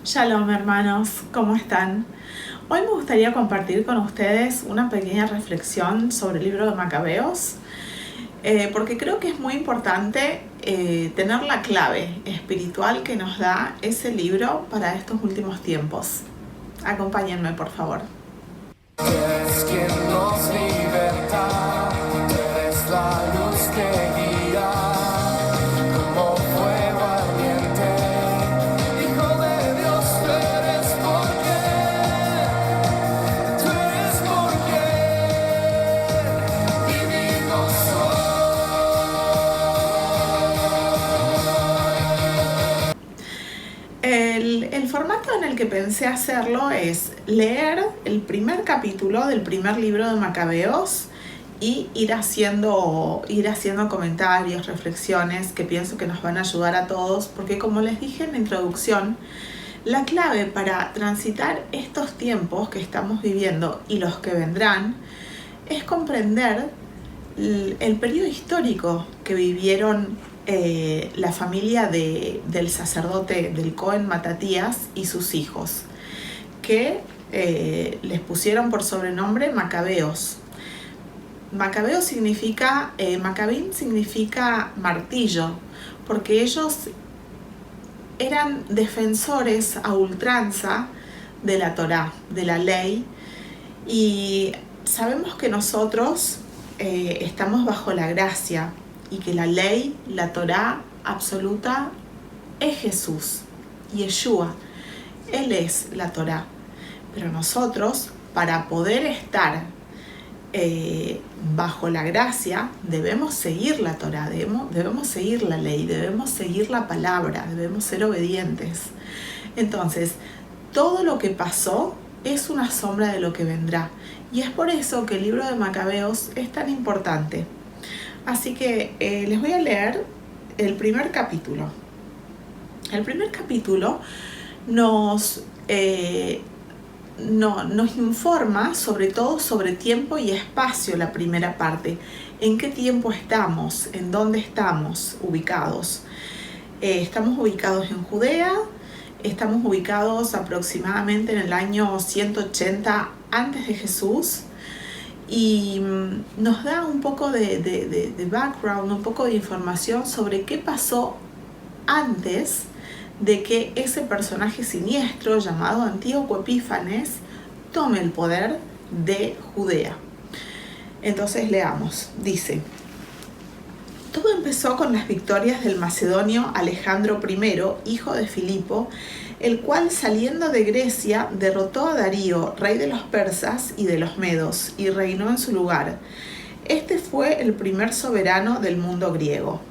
Shalom hermanos, ¿cómo están? Hoy me gustaría compartir con ustedes una pequeña reflexión sobre el libro de Macabeos, porque creo que es muy importante tener la clave espiritual que nos da ese libro para estos últimos tiempos. Acompáñenme, por favor. Eres quien nos liberta, eres la luz que guía, como fuego ardiente, Hijo de Dios, tú eres porque vivimos El formato en el que pensé hacerlo es leer el primer capítulo del primer libro de Macabeos y ir haciendo comentarios, reflexiones que pienso que nos van a ayudar a todos, porque como les dije en la introducción, la clave para transitar estos tiempos que estamos viviendo y los que vendrán es comprender el periodo histórico que vivieron la familia del sacerdote del Cohen Matatías y sus hijos, que les pusieron por sobrenombre Macabeos. Macabeo significa, Macabín significa martillo, porque ellos eran defensores a ultranza de la Torá, de la ley, y sabemos que nosotros estamos bajo la gracia y que la ley, la Torá absoluta es Jesús, Yeshua. Él es la Torá. Pero nosotros, para poder estar bajo la gracia, debemos seguir la Torá, debemos seguir la ley, debemos seguir la palabra, debemos ser obedientes. Entonces, todo lo que pasó es una sombra de lo que vendrá. Y es por eso que el libro de Macabeos es tan importante. Así que les voy a leer el primer capítulo. El primer capítulo nos informa sobre todo sobre tiempo y espacio, la primera parte. ¿En qué tiempo estamos? ¿En dónde estamos ubicados? Estamos ubicados en Judea, estamos ubicados aproximadamente en el año 180 antes de Jesús. Y nos da un poco de background, un poco de información sobre qué pasó antes de que ese personaje siniestro llamado Antíoco Epífanes tome el poder de Judea. Entonces leamos, dice: todo empezó con las victorias del macedonio Alejandro I, hijo de Filipo, el cual, saliendo de Grecia, derrotó a Darío, rey de los persas y de los medos, y reinó en su lugar. Este fue el primer soberano del mundo griego.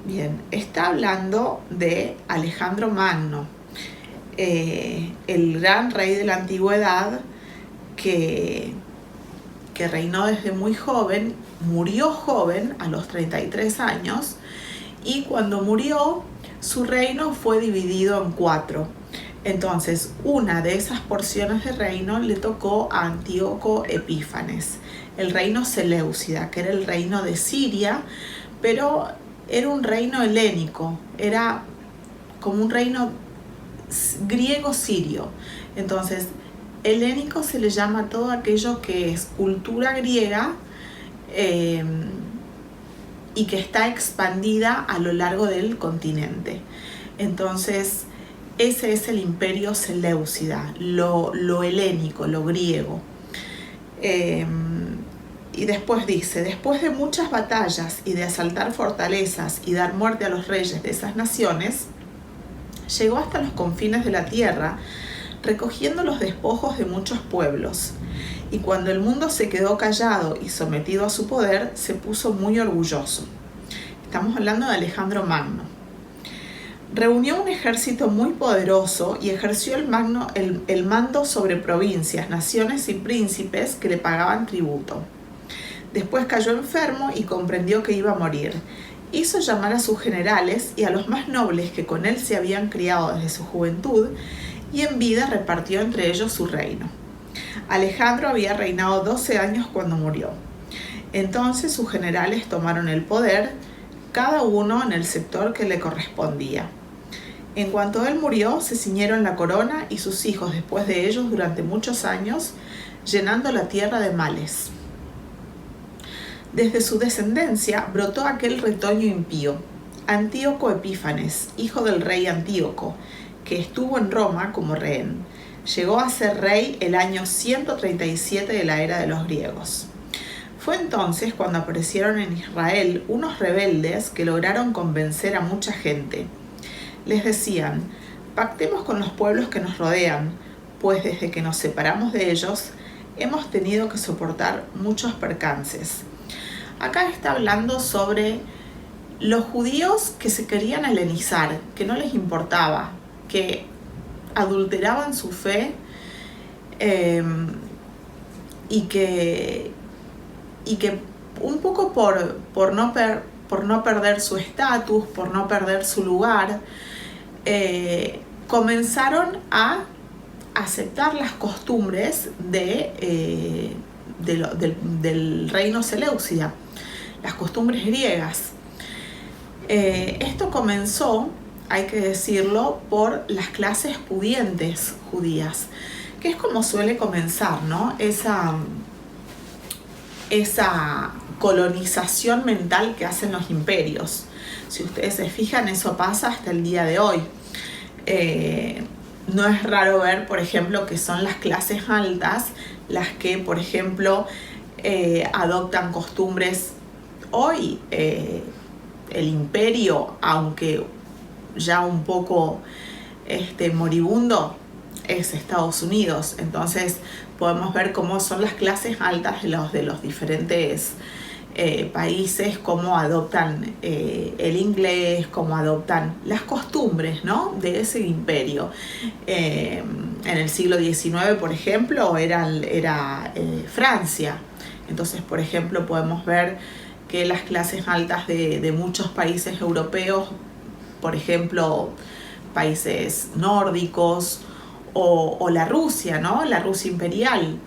Bien, está hablando de Alejandro Magno, el gran rey de la antigüedad que reinó desde muy joven, murió joven a los 33 años, y cuando murió, su reino fue dividido en 4. Entonces, una de esas porciones de reino le tocó a Antíoco Epífanes, el reino Seleucida, que era el reino de Siria, pero era un reino helénico, era como un reino griego-sirio. Entonces, helénico se le llama a todo aquello que es cultura griega y que está expandida a lo largo del continente. Entonces, ese es el imperio Seleucida, lo helénico, lo griego. Y después dice: después de muchas batallas y de asaltar fortalezas y dar muerte a los reyes de esas naciones, llegó hasta los confines de la tierra, recogiendo los despojos de muchos pueblos. Y cuando el mundo se quedó callado y sometido a su poder, se puso muy orgulloso. Estamos hablando de Alejandro Magno. Reunió un ejército muy poderoso y ejerció el mando sobre provincias, naciones y príncipes que le pagaban tributo. Después cayó enfermo y comprendió que iba a morir. Hizo llamar a sus generales y a los más nobles que con él se habían criado desde su juventud, y en vida repartió entre ellos su reino. Alejandro había reinado 12 años cuando murió. Entonces sus generales tomaron el poder, cada uno en el sector que le correspondía. En cuanto él murió, se ciñeron la corona y sus hijos después de ellos durante muchos años, llenando la tierra de males. Desde su descendencia brotó aquel retoño impío, Antíoco Epífanes, hijo del rey Antíoco, que estuvo en Roma como rehén. Llegó a ser rey el año 137 de la era de los griegos. Fue entonces cuando aparecieron en Israel unos rebeldes que lograron convencer a mucha gente. Les decían: pactemos con los pueblos que nos rodean, pues desde que nos separamos de ellos hemos tenido que soportar muchos percances. Acá está hablando sobre los judíos que se querían helenizar, que no les importaba, que adulteraban su fe y que un poco por no perder su estatus, por no perder su lugar, comenzaron a aceptar las costumbres del reino seleucida, las costumbres griegas. Esto comenzó, hay que decirlo, por las clases pudientes judías, que es como suele comenzar, ¿no? Esa colonización mental que hacen los imperios. Si ustedes se fijan, eso pasa hasta el día de hoy. No es raro ver, por ejemplo, que son las clases altas las que, por ejemplo, adoptan costumbres. Hoy el imperio, aunque ya un poco moribundo, es Estados Unidos. Entonces podemos ver cómo son las clases altas de los diferentes países, cómo adoptan el inglés, cómo adoptan las costumbres, ¿no?, de ese imperio. En el siglo XIX, por ejemplo, era Francia. Entonces, por ejemplo, podemos ver que las clases altas de muchos países europeos, por ejemplo, países nórdicos o la Rusia, ¿no?, la Rusia imperial,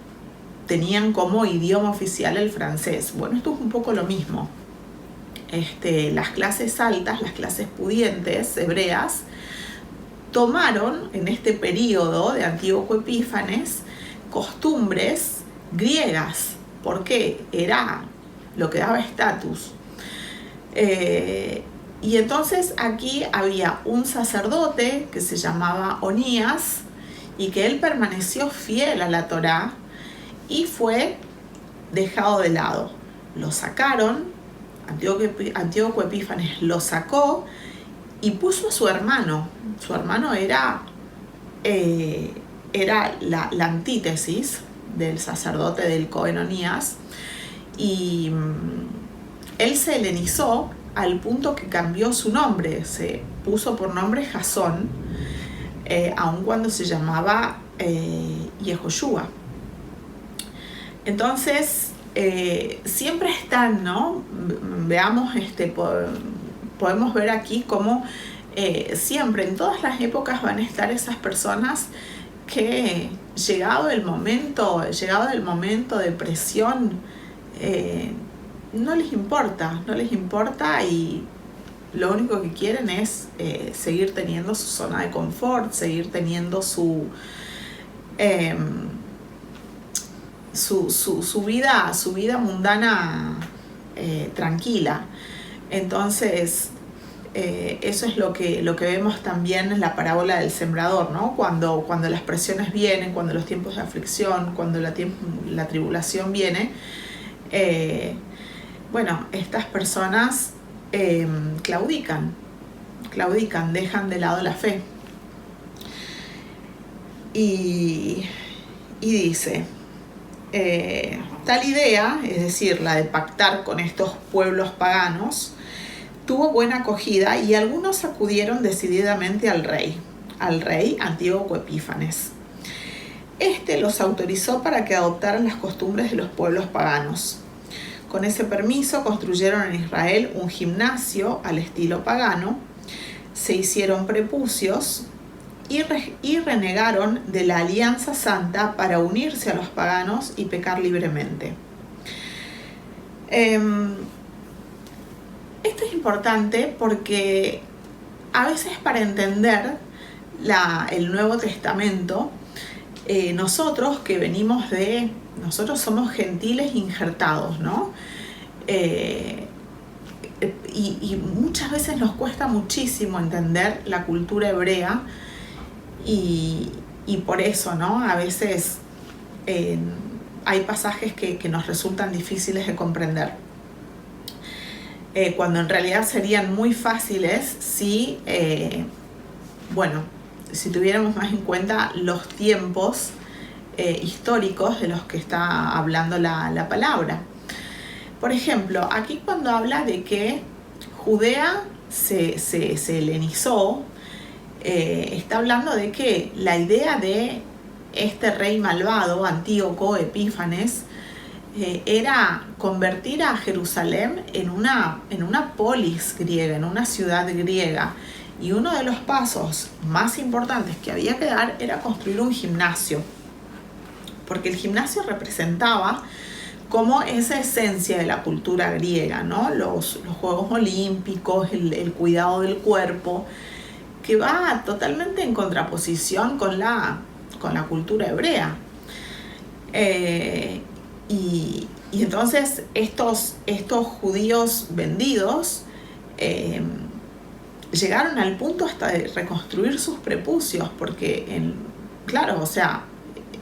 tenían como idioma oficial el francés. Bueno, esto es un poco lo mismo. Las clases altas, las clases pudientes hebreas, tomaron en este periodo de Antíoco Epífanes costumbres griegas, porque era lo que daba estatus. Y entonces aquí había un sacerdote que se llamaba Onías y que él permaneció fiel a la Torá y fue dejado de lado. Lo sacaron, Antíoco Epífanes lo sacó y puso a su hermano. Su hermano era la antítesis del sacerdote del Cohen Onías, y él se helenizó al punto que cambió su nombre, se puso por nombre Jasón, aun cuando se llamaba Yehoshua. Entonces, siempre están, ¿no? Veamos, podemos ver aquí cómo siempre, en todas las épocas, van a estar esas personas que, llegado el momento de presión, no les importa y lo único que quieren es seguir teniendo su zona de confort, seguir teniendo su vida mundana tranquila. Entonces eso es lo que vemos también en la parábola del sembrador, ¿no? Cuando las presiones vienen, cuando los tiempos de aflicción, cuando la tribulación viene, estas personas claudican, dejan de lado la fe. Y dice, tal idea, es decir, la de pactar con estos pueblos paganos, tuvo buena acogida y algunos acudieron decididamente al rey Antíoco Epífanes. Este los autorizó para que adoptaran las costumbres de los pueblos paganos. Con ese permiso construyeron en Israel un gimnasio al estilo pagano, se hicieron prepucios y renegaron de la alianza santa para unirse a los paganos y pecar libremente. Esto es importante porque a veces, para entender el Nuevo Testamento, nosotros que venimos nosotros somos gentiles injertados, ¿no? Y muchas veces nos cuesta muchísimo entender la cultura hebrea y por eso, ¿no? A veces hay pasajes que nos resultan difíciles de comprender. Cuando en realidad serían muy fáciles si, si tuviéramos más en cuenta los tiempos históricos de los que está hablando la palabra. Por ejemplo, aquí cuando habla de que Judea se helenizó, está hablando de que la idea de este rey malvado, Antíoco Epífanes, era convertir a Jerusalén en una polis griega, en una ciudad griega. Y uno de los pasos más importantes que había que dar era construir un gimnasio, porque el gimnasio representaba como esa esencia de la cultura griega, ¿no? Los Juegos Olímpicos, el cuidado del cuerpo, que va totalmente en contraposición con la cultura hebrea. Y entonces estos judíos vendidos llegaron al punto hasta de reconstruir sus prepucios, porque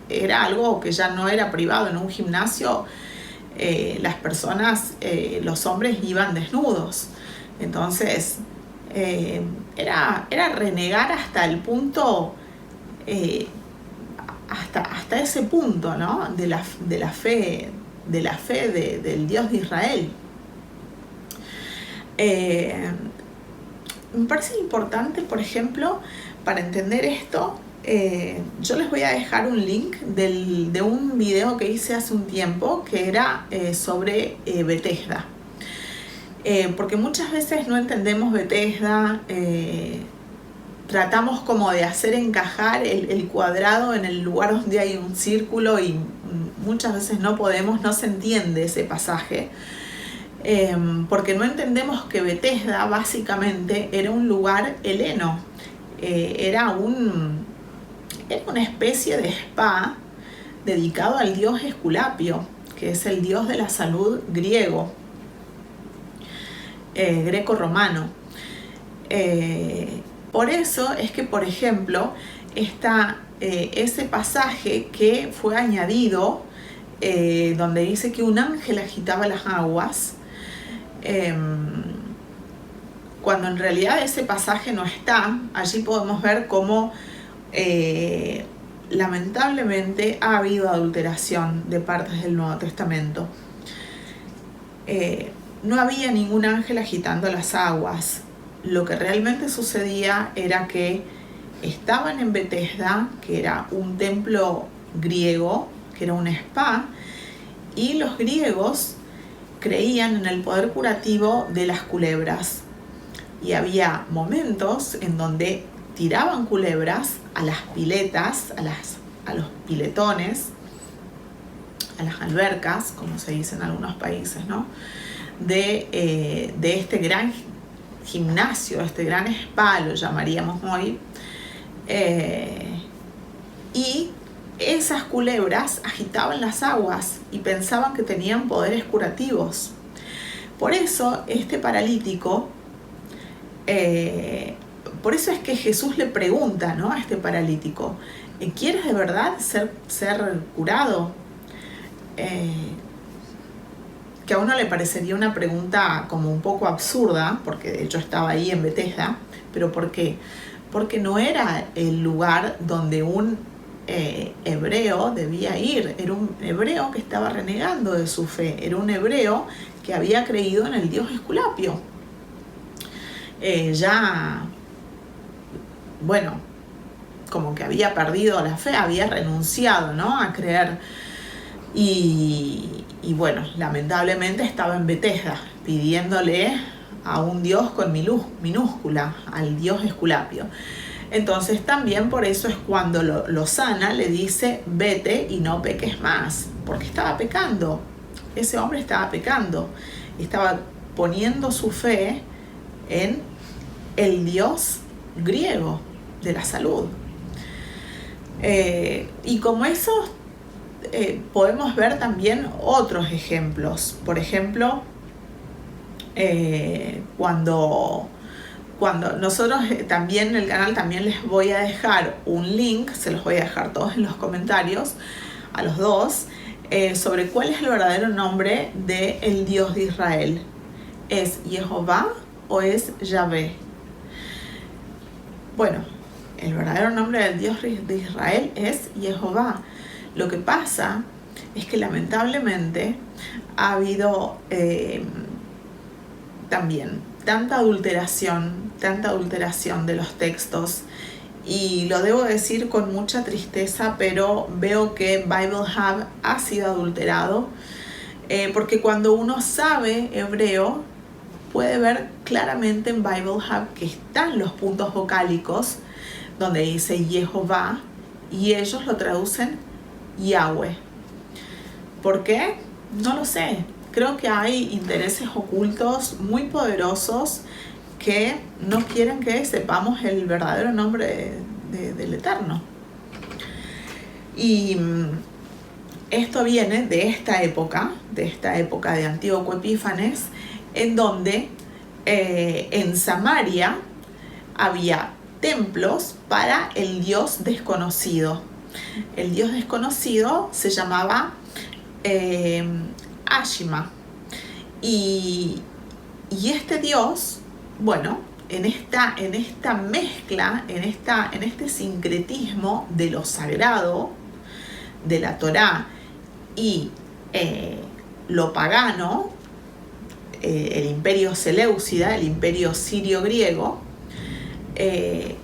era algo que ya no era privado. En un gimnasio las personas, los hombres iban desnudos. Entonces era renegar hasta el punto, hasta ese punto, ¿no? de la fe del Dios de Israel. Me parece importante, por ejemplo, para entender esto, yo les voy a dejar un link de un video que hice hace un tiempo que era sobre Betesda. Porque muchas veces no entendemos Betesda, tratamos como de hacer encajar el cuadrado en el lugar donde hay un círculo y muchas veces no se entiende ese pasaje. Porque no entendemos que Betesda básicamente era un lugar heleno, era una especie de spa dedicado al dios Esculapio, que es el dios de la salud griego, greco-romano. Por eso es que, por ejemplo, está ese pasaje que fue añadido, donde dice que un ángel agitaba las aguas, cuando en realidad ese pasaje no está. Allí podemos ver cómo lamentablemente ha habido adulteración de partes del Nuevo Testamento. No había ningún ángel agitando las aguas. Lo que realmente sucedía era que estaban en Betesda, que era un templo griego, que era un spa, y los griegos creían en el poder curativo de las culebras. Y había momentos en donde tiraban culebras a las piletas, a los piletones, a las albercas, como se dice en algunos países, ¿no? De este gran gimnasio, este gran spa, lo llamaríamos hoy, y esas culebras agitaban las aguas y pensaban que tenían poderes curativos. Por eso este paralítico, por eso es que Jesús le pregunta, ¿no?, a este paralítico: ¿quieres de verdad ser curado? Que a uno le parecería una pregunta como un poco absurda, porque de hecho estaba ahí en Betesda. ¿Pero por qué? Porque no era el lugar donde un hebreo debía ir. Era un hebreo que estaba renegando de su fe, era un hebreo que había creído en el dios Esculapio. Como que había perdido la fe, había renunciado, ¿no?, a creer. Y lamentablemente estaba en Betesda pidiéndole a un dios con minúscula, al dios Esculapio. Entonces también por eso es cuando lo sana, le dice: vete y no peques más, porque estaba pecando. Ese hombre estaba pecando, estaba poniendo su fe en el dios griego, de la salud. Y como eso podemos ver también otros ejemplos. Por ejemplo, cuando nosotros también en el canal también les voy a dejar un link, se los voy a dejar todos en los comentarios, a los dos, sobre cuál es el verdadero nombre del Dios de Israel. ¿Es Jehová o es Yahvé? Bueno, el verdadero nombre del Dios de Israel es Jehová. Lo que pasa es que lamentablemente ha habido también tanta adulteración de los textos, y lo debo decir con mucha tristeza, pero veo que Bible Hub ha sido adulterado, porque cuando uno sabe hebreo puede ver claramente en Bible Hub que están los puntos vocálicos donde dice Jehová y ellos lo traducen Yahweh. ¿Por qué? No lo sé. Creo que hay intereses ocultos muy poderosos que no quieren que sepamos el verdadero nombre del Eterno. Y esto viene de esta época de Antíoco Epífanes, en donde en Samaria había templos para el dios desconocido. El dios desconocido se llamaba Ashima. Y este dios, bueno, en esta mezcla, en este sincretismo de lo sagrado, de la Torá y lo pagano, el imperio seleucida, el imperio sirio-griego, que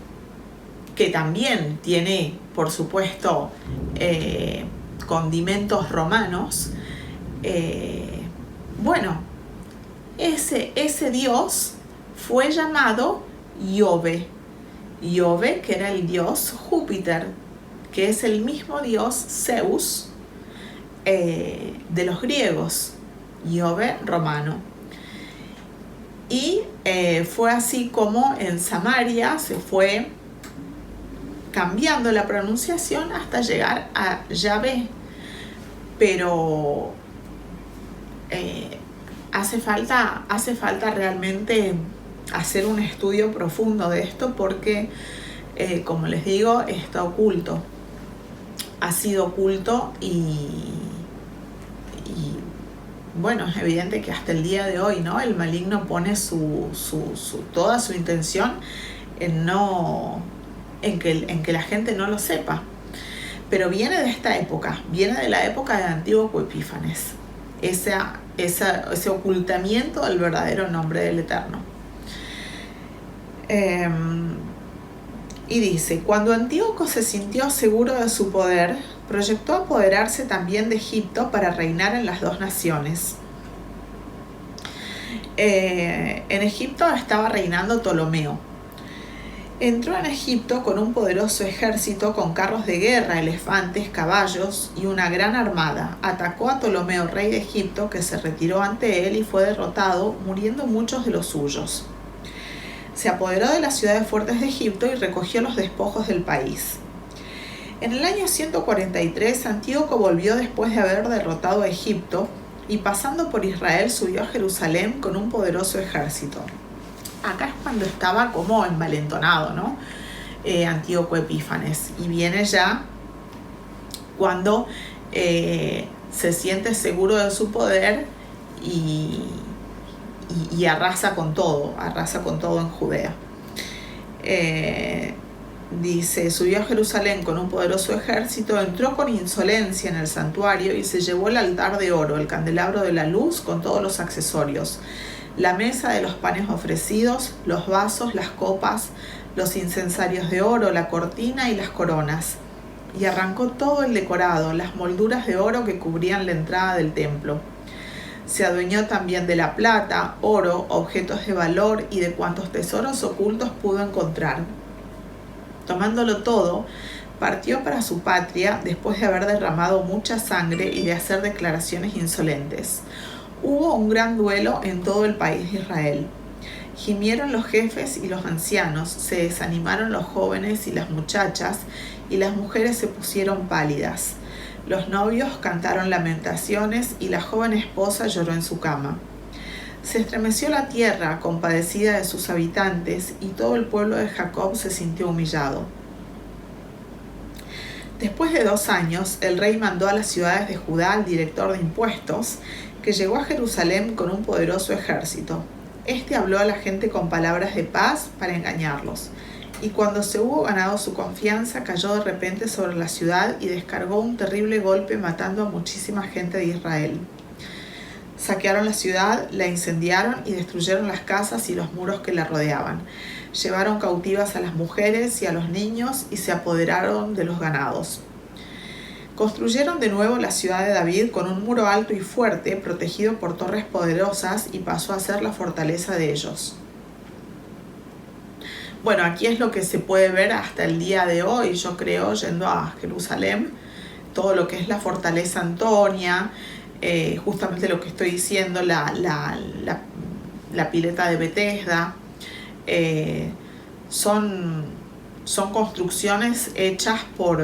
también tiene, por supuesto, condimentos romanos. Bueno, ese dios fue llamado Yahvé. Yahvé, que era el dios Júpiter, que es el mismo dios Zeus de los griegos, Yahvé romano. Y fue así como en Samaria se fue cambiando la pronunciación hasta llegar a Yahvé. Pero hace falta realmente hacer un estudio profundo de esto, porque como les digo, está oculto, ha sido oculto, y bueno, es evidente que hasta el día de hoy, ¿no? El maligno pone toda su intención en que la gente no lo sepa. Pero viene de esta época, viene de la época de Antíoco Epífanes, ese ocultamiento del verdadero nombre del Eterno. Y dice, cuando Antíoco se sintió seguro de su poder, proyectó apoderarse también de Egipto para reinar en las dos naciones. En Egipto estaba reinando Ptolomeo. Entró en Egipto con un poderoso ejército, con carros de guerra, elefantes, caballos y una gran armada. Atacó a Ptolomeo, rey de Egipto, que se retiró ante él y fue derrotado, muriendo muchos de los suyos. Se apoderó de las ciudades fuertes de Egipto y recogió los despojos del país. En el año 143, Antíoco volvió después de haber derrotado a Egipto y, pasando por Israel, subió a Jerusalén con un poderoso ejército. Acá es cuando estaba como envalentonado, ¿no? Antíoco Epífanes. Y viene ya cuando se siente seguro de su poder y arrasa con todo en Judea. Dice, subió a Jerusalén con un poderoso ejército, entró con insolencia en el santuario y se llevó el altar de oro, el candelabro de la luz con todos los accesorios, la mesa de los panes ofrecidos, los vasos, las copas, los incensarios de oro, la cortina y las coronas. Y arrancó todo el decorado, las molduras de oro que cubrían la entrada del templo. Se adueñó también de la plata, oro, objetos de valor y de cuantos tesoros ocultos pudo encontrar. Tomándolo todo, partió para su patria después de haber derramado mucha sangre y de hacer declaraciones insolentes. Hubo un gran duelo en todo el país de Israel. Gimieron los jefes y los ancianos, se desanimaron los jóvenes y las muchachas, y las mujeres se pusieron pálidas. Los novios cantaron lamentaciones y la joven esposa lloró en su cama. Se estremeció la tierra, compadecida de sus habitantes, y todo el pueblo de Jacob se sintió humillado. Después de 2 años, el rey mandó a las ciudades de Judá al director de impuestos, que llegó a Jerusalén con un poderoso ejército. Este habló a la gente con palabras de paz para engañarlos, y cuando se hubo ganado su confianza, cayó de repente sobre la ciudad y descargó un terrible golpe, matando a muchísima gente de Israel. Saquearon la ciudad, la incendiaron y destruyeron las casas y los muros que la rodeaban. Llevaron cautivas a las mujeres y a los niños y se apoderaron de los ganados. Construyeron de nuevo la ciudad de David con un muro alto y fuerte, protegido por torres poderosas, y pasó a ser la fortaleza de ellos. Bueno, aquí es lo que se puede ver hasta el día de hoy, yo creo, yendo a Jerusalén, todo lo que es la fortaleza Antonia, justamente lo que estoy diciendo, la pileta de Betesda, son construcciones hechas por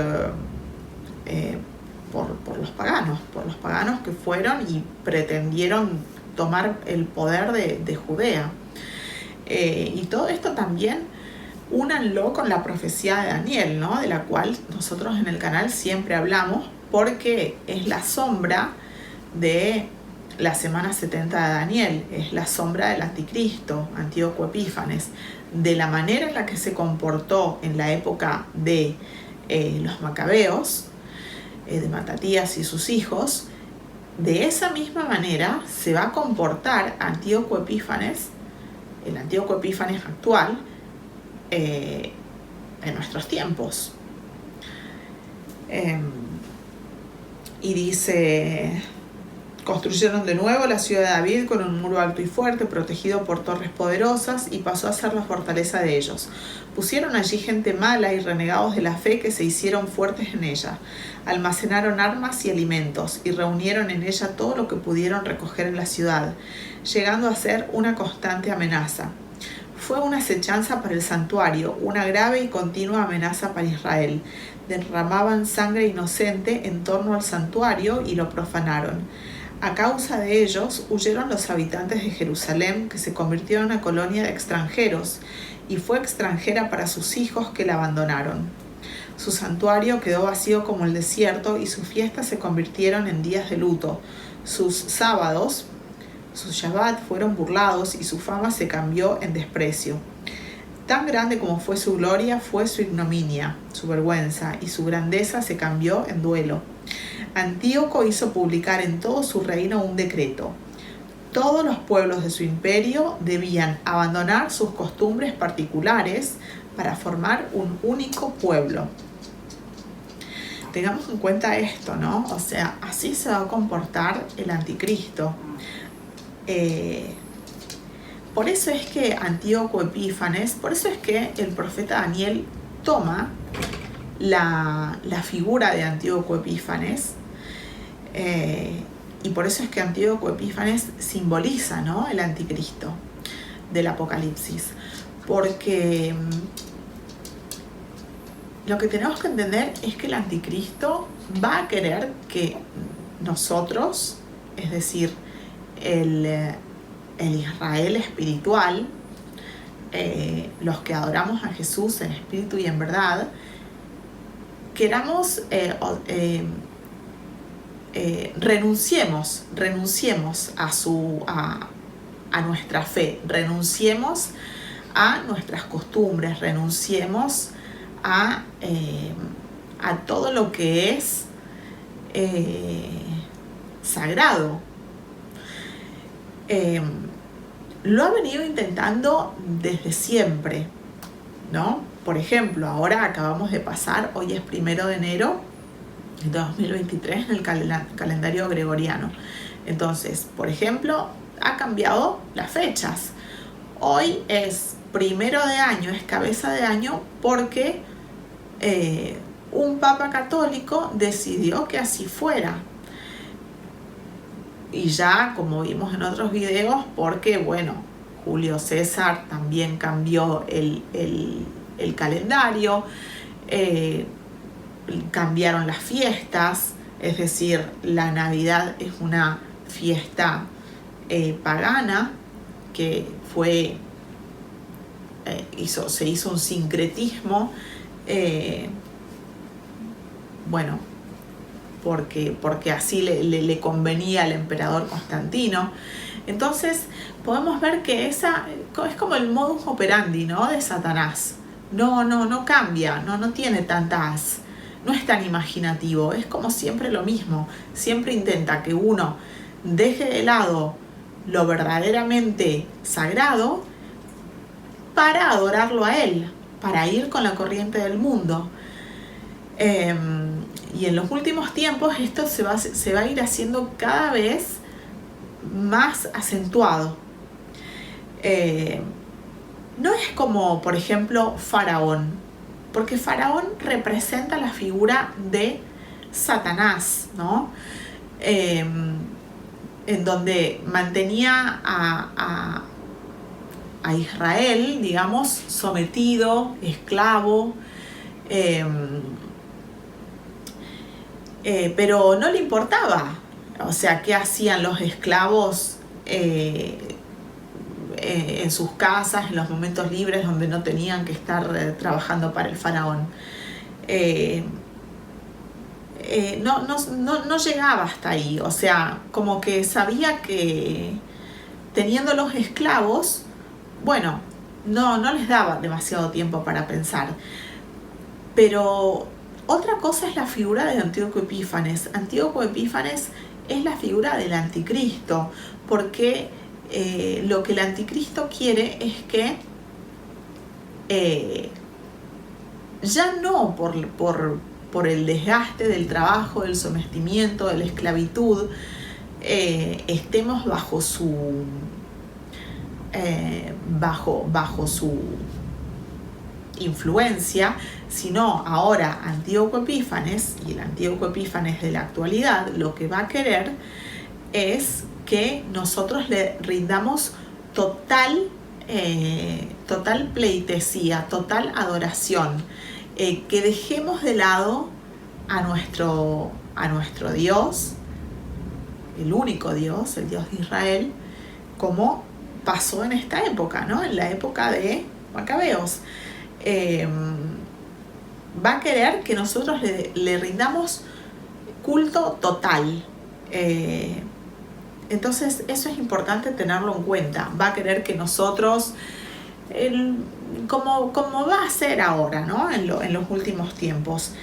los paganos que fueron y pretendieron tomar el poder de Judea. Y todo esto también únanlo con la profecía de Daniel, ¿no? De la cual nosotros en el canal siempre hablamos, porque es la sombra de la semana 70 de Daniel, es la sombra del anticristo, Antíoco Epífanes, de la manera en la que se comportó en la época de los macabeos, de Matatías y sus hijos. De esa misma manera se va a comportar Antíoco Epífanes, el Antíoco Epífanes actual, en nuestros tiempos. Y dice: construyeron de nuevo la ciudad de David con un muro alto y fuerte, protegido por torres poderosas, y pasó a ser la fortaleza de ellos. Pusieron allí gente mala y renegados de la fe que se hicieron fuertes en ella. Almacenaron armas y alimentos, y reunieron en ella todo lo que pudieron recoger en la ciudad, llegando a ser una constante amenaza. Fue una acechanza para el santuario, una grave y continua amenaza para Israel. Derramaban sangre inocente en torno al santuario y lo profanaron. A causa de ellos huyeron los habitantes de Jerusalén, que se convirtió en una colonia de extranjeros, y fue extranjera para sus hijos, que la abandonaron. Su santuario quedó vacío como el desierto, y sus fiestas se convirtieron en días de luto. Sus sábados, sus Shabbat, fueron burlados, y su fama se cambió en desprecio. Tan grande como fue su gloria, fue su ignominia, su vergüenza, y su grandeza se cambió en duelo. Antíoco hizo publicar en todo su reino un decreto. Todos los pueblos de su imperio debían abandonar sus costumbres particulares para formar un único pueblo. Tengamos en cuenta esto, ¿no? O sea, así se va a comportar el anticristo. Por eso es que Antíoco Epífanes, por eso es que el profeta Daniel toma la figura de Antíoco Epífanes, y por eso es que Antíoco Epífanes simboliza, ¿no?, el anticristo del Apocalipsis, porque lo que tenemos que entender es que el anticristo va a querer que nosotros, es decir, el Israel espiritual, los que adoramos a Jesús en espíritu y en verdad, queramos renunciemos a nuestra fe, renunciemos a nuestras costumbres, renunciemos a todo lo que es sagrado. Lo ha venido intentando desde siempre, ¿no? Por ejemplo, ahora acabamos de pasar, hoy es 1 de enero de 2023 en el calendario gregoriano. Entonces, por ejemplo, ha cambiado las fechas. Hoy es 1 de año, es cabeza de año, porque un papa católico decidió que así fuera. Y ya, como vimos en otros videos, porque, bueno, Julio César también cambió el calendario, cambiaron las fiestas, es decir, la Navidad es una fiesta pagana que se hizo un sincretismo, porque así le convenía al emperador Constantino. Entonces podemos ver que esa es como el modus operandi, ¿no?, de Satanás. No cambia, no tiene tantas, no es tan imaginativo, es como siempre lo mismo. Siempre intenta que uno deje de lado lo verdaderamente sagrado para adorarlo a él, para ir con la corriente del mundo. Y en los últimos tiempos esto se va a ir haciendo cada vez más acentuado. No es como, por ejemplo, Faraón, porque Faraón representa la figura de Satanás, ¿no? En donde mantenía a Israel, digamos, sometido, esclavo, pero no le importaba, o sea, qué hacían los esclavos en sus casas, en los momentos libres donde no tenían que estar trabajando para el faraón. No llegaba hasta ahí, o sea, como que sabía que teniendo los esclavos, no les daba demasiado tiempo para pensar. Pero otra cosa es la figura de Antíoco Epífanes. Antíoco Epífanes es la figura del anticristo, porque lo que el anticristo quiere es que ya no por el desgaste del trabajo, del sometimiento, de la esclavitud, estemos bajo su influencia, sino ahora Antíoco Epífanes, y el Antíoco Epífanes de la actualidad, lo que va a querer es que nosotros le rindamos total pleitesía, total adoración, que dejemos de lado a nuestro Dios, el único Dios, el Dios de Israel, como pasó en esta época, ¿no?, en la época de Macabeos. Va a querer que nosotros le rindamos culto total. Entonces eso es importante tenerlo en cuenta. Va a querer que nosotros, como va a ser ahora, ¿no?, en los últimos tiempos,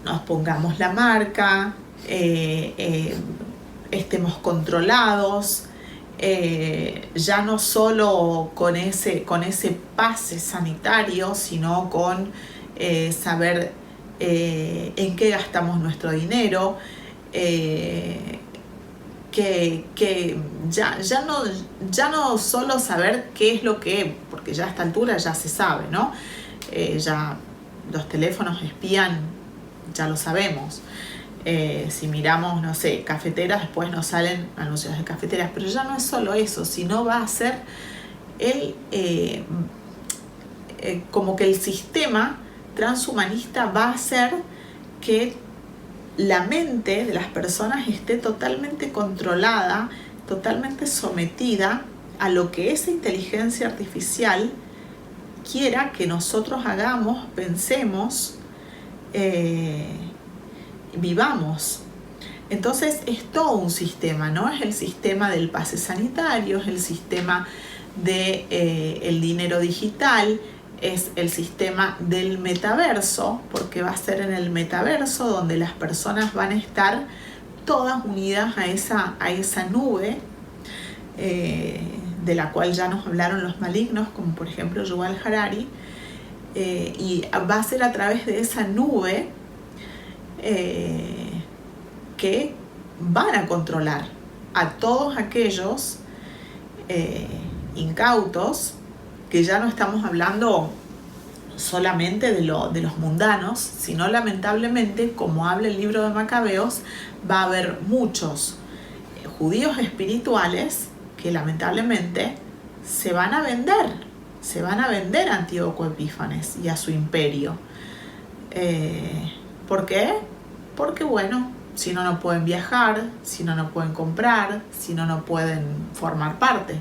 nos pongamos la marca, estemos controlados, ya no solo con ese pase sanitario, sino con saber en qué gastamos nuestro dinero, que ya no solo saber qué es lo que, porque ya a esta altura ya se sabe, ¿no? Ya los teléfonos espían, ya lo sabemos. Si miramos, no sé, cafeteras, después nos salen anuncios de cafeteras, pero ya no es solo eso, sino va a ser como que el sistema transhumanista va a hacer que la mente de las personas esté totalmente controlada, totalmente sometida a lo que esa inteligencia artificial quiera que nosotros hagamos, pensemos, vivamos. Entonces es todo un sistema, ¿no? Es el sistema del pase sanitario, es el sistema de el dinero digital, es el sistema del metaverso, porque va a ser en el metaverso donde las personas van a estar todas unidas a esa nube, de la cual ya nos hablaron los malignos, como por ejemplo Yuval Harari, y va a ser a través de esa nube que van a controlar a todos aquellos incautos, que ya no estamos hablando solamente de los mundanos, sino lamentablemente, como habla el libro de Macabeos, va a haber muchos judíos espirituales que lamentablemente se van a vender a Antíoco Epífanes y a su imperio. ¿Por qué? Porque bueno, si no pueden viajar, si no pueden comprar, si no pueden formar parte.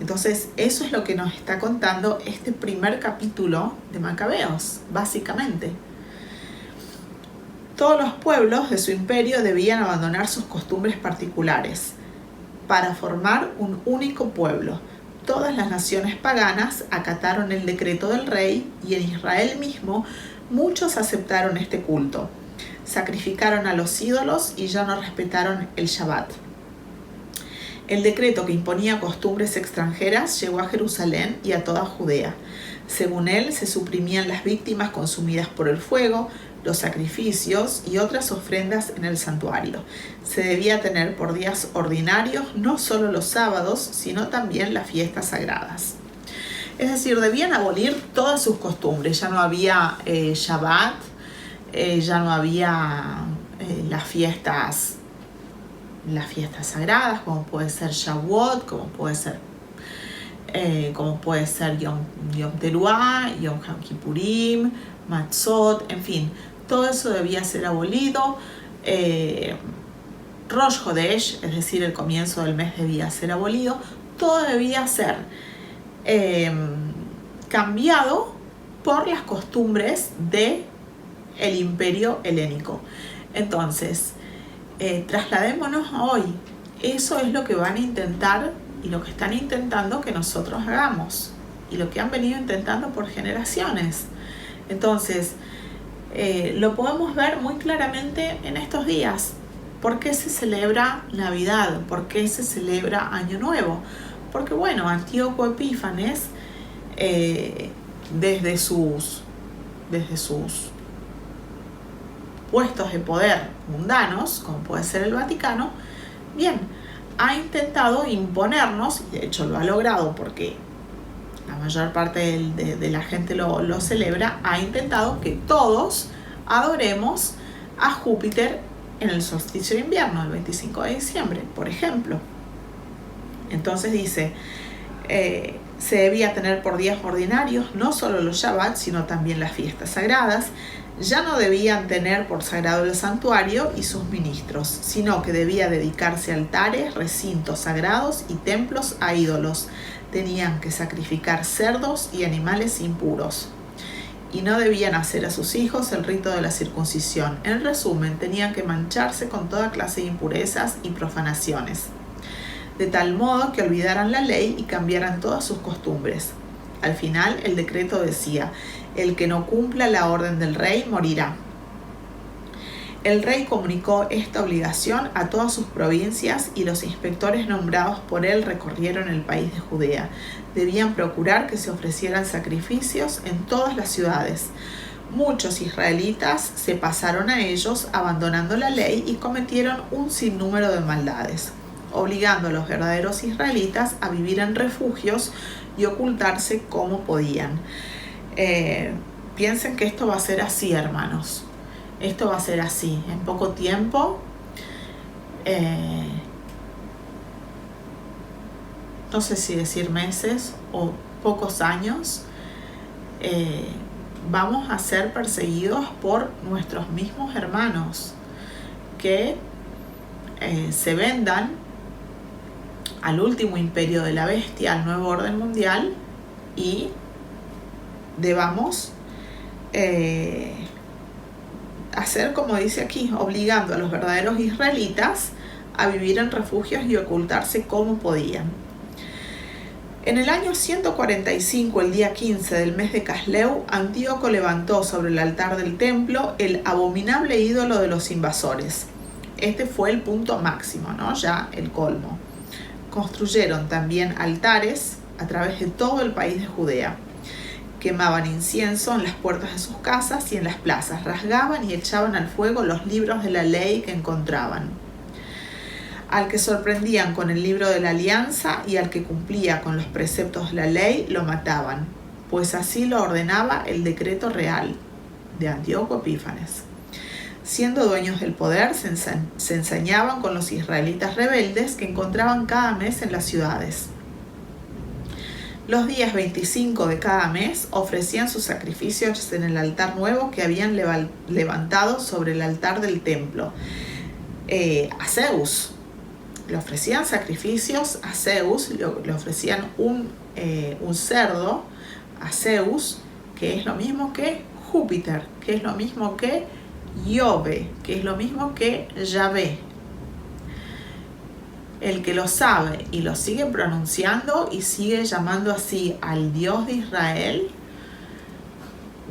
Entonces, eso es lo que nos está contando este primer capítulo de Macabeos, básicamente. Todos los pueblos de su imperio debían abandonar sus costumbres particulares para formar un único pueblo. Todas las naciones paganas acataron el decreto del rey y en Israel mismo muchos aceptaron este culto. Sacrificaron a los ídolos y ya no respetaron el Shabbat. El decreto que imponía costumbres extranjeras llegó a Jerusalén y a toda Judea. Según él, se suprimían las víctimas consumidas por el fuego, los sacrificios y otras ofrendas en el santuario. Se debía tener por días ordinarios no solo los sábados, sino también las fiestas sagradas. Es decir, debían abolir todas sus costumbres. Ya no había Shabbat, ya no había las fiestas sagradas, como puede ser Shavuot, como puede ser Yom Teruah, Yom Kippurim, Matzot, en fin, todo eso debía ser abolido. Rosh Hodesh, es decir, el comienzo del mes, debía ser abolido. Todo debía ser cambiado por las costumbres del imperio helénico. Entonces, trasladémonos a hoy. Eso es lo que van a intentar y lo que están intentando que nosotros hagamos y lo que han venido intentando por generaciones. Entonces, lo podemos ver muy claramente en estos días. ¿Por qué se celebra Navidad? ¿Por qué se celebra Año Nuevo? Porque bueno, Antíoco Epífanes, desde sus puestos de poder mundanos, como puede ser el Vaticano, bien, ha intentado imponernos, y de hecho lo ha logrado porque la mayor parte de la gente lo celebra, ha intentado que todos adoremos a Júpiter en el solsticio de invierno, el 25 de diciembre, por ejemplo. Entonces dice, se debía tener por días ordinarios no solo los Shabbat, sino también las fiestas sagradas. Ya no debían tener por sagrado el santuario y sus ministros, sino que debía dedicarse a altares, recintos sagrados y templos a ídolos. Tenían que sacrificar cerdos y animales impuros. Y no debían hacer a sus hijos el rito de la circuncisión. En resumen, tenían que mancharse con toda clase de impurezas y profanaciones, de tal modo que olvidaran la ley y cambiaran todas sus costumbres. Al final, el decreto decía: el que no cumpla la orden del rey morirá. El rey comunicó esta obligación a todas sus provincias y los inspectores nombrados por él recorrieron el país de Judea. Debían procurar que se ofrecieran sacrificios en todas las ciudades. Muchos israelitas se pasaron a ellos abandonando la ley y cometieron un sinnúmero de maldades, obligando a los verdaderos israelitas a vivir en refugios y ocultarse como podían. Piensen que esto va a ser así, hermanos. Esto va a ser así. En poco tiempo, no sé si decir meses o pocos años, vamos a ser perseguidos por nuestros mismos hermanos que se vendan al último imperio de la bestia, al nuevo orden mundial, y debamos hacer como dice aquí, obligando a los verdaderos israelitas a vivir en refugios y ocultarse como podían. En el año 145, el día 15 del mes de Casleu, Antíoco levantó sobre el altar del templo el abominable ídolo de los invasores. Este fue el punto máximo, ¿no? Ya el colmo. Construyeron también altares a través de todo el país de Judea. Quemaban incienso en las puertas de sus casas y en las plazas. Rasgaban y echaban al fuego los libros de la ley que encontraban. Al que sorprendían con el libro de la alianza y al que cumplía con los preceptos de la ley, lo mataban, pues así lo ordenaba el decreto real de Antíoco Epífanes. Siendo dueños del poder, se ensañaban con los israelitas rebeldes que encontraban cada mes en las ciudades. Los días 25 de cada mes ofrecían sus sacrificios en el altar nuevo que habían levantado sobre el altar del templo. A Zeus. Le ofrecían sacrificios a Zeus, le ofrecían un cerdo a Zeus, que es lo mismo que Júpiter, que es lo mismo que Yahvé, que es lo mismo que Yahvé. El que lo sabe y lo sigue pronunciando y sigue llamando así al Dios de Israel,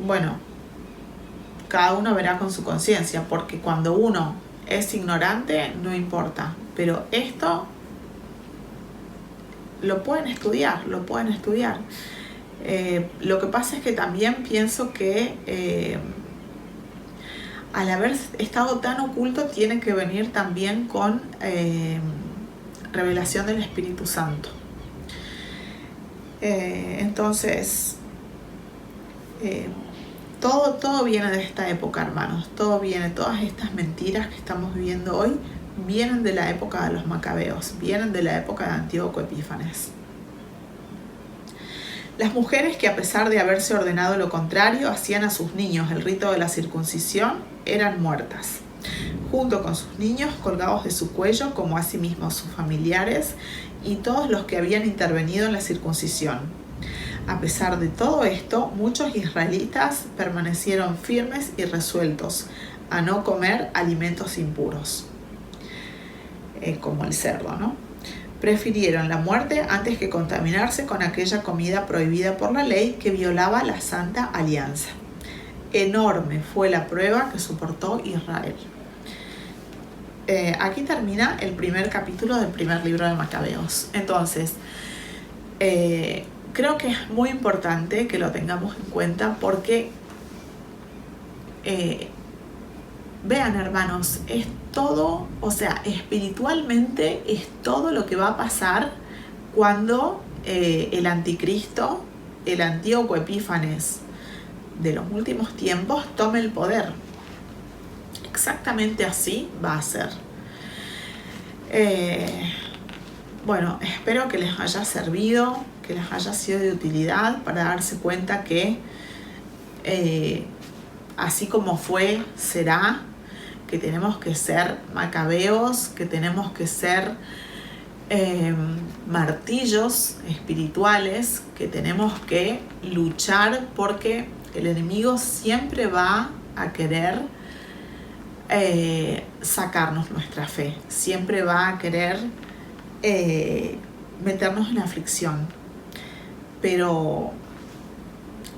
bueno, cada uno verá con su conciencia, porque cuando uno es ignorante no importa, pero esto lo pueden estudiar, lo pueden estudiar. Lo que pasa es que también pienso que al haber estado tan oculto tiene que venir también con revelación del Espíritu Santo. Entonces, todo viene de esta época, hermanos. Todo viene, todas estas mentiras que estamos viviendo hoy vienen de la época de los macabeos, vienen de la época de Antíoco Epífanes. Las mujeres que, a pesar de haberse ordenado lo contrario, hacían a sus niños el rito de la circuncisión, eran muertas, junto con sus niños colgados de su cuello, como asimismo sus familiares y todos los que habían intervenido en la circuncisión. A pesar de todo esto, muchos israelitas permanecieron firmes y resueltos a no comer alimentos impuros, como el cerdo, ¿no? Prefirieron la muerte antes que contaminarse con aquella comida prohibida por la ley que violaba la Santa Alianza. Enorme fue la prueba que soportó Israel. Aquí termina el primer capítulo del primer libro de Macabeos. Entonces, creo que es muy importante que lo tengamos en cuenta porque, vean, hermanos, es todo, o sea, espiritualmente es todo lo que va a pasar cuando el anticristo, el Antíoco Epífanes de los últimos tiempos, tome el poder. Exactamente así va a ser. Bueno, espero que les haya servido, que les haya sido de utilidad para darse cuenta que así como fue, será, que tenemos que ser macabeos, que tenemos que ser martillos espirituales, que tenemos que luchar porque el enemigo siempre va a querer sacarnos nuestra fe, siempre va a querer meternos en aflicción. Pero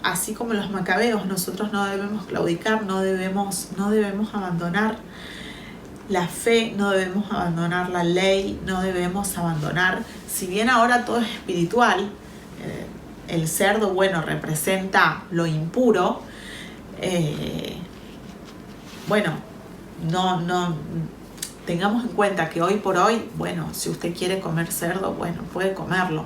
así como los macabeos, nosotros no debemos claudicar, no debemos abandonar la fe, no debemos abandonar la ley, no debemos abandonar, si bien ahora todo es espiritual, el cerdo, bueno, representa lo impuro, bueno, no tengamos en cuenta que hoy por hoy, bueno, si usted quiere comer cerdo, bueno, puede comerlo.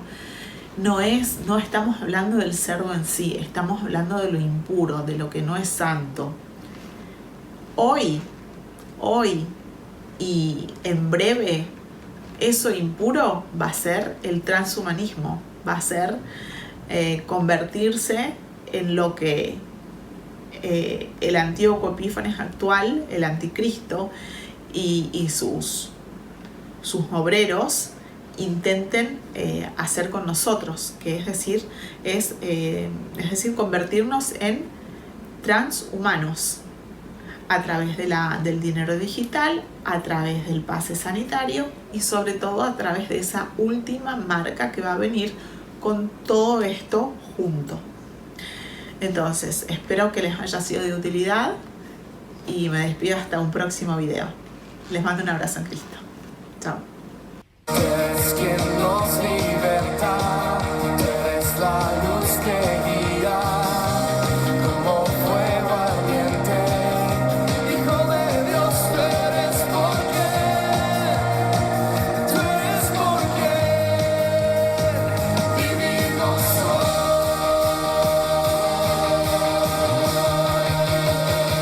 No estamos hablando del cerdo en sí, estamos hablando de lo impuro, de lo que no es santo. Hoy y en breve, eso impuro va a ser el transhumanismo, va a ser convertirse en lo que el Antíoco Epífanes actual, el anticristo y sus obreros intenten hacer con nosotros, que es decir, convertirnos en transhumanos a través del dinero digital, a través del pase sanitario y sobre todo a través de esa última marca que va a venir con todo esto junto. Entonces, espero que les haya sido de utilidad y me despido hasta un próximo video. Les mando un abrazo en Cristo. Chao.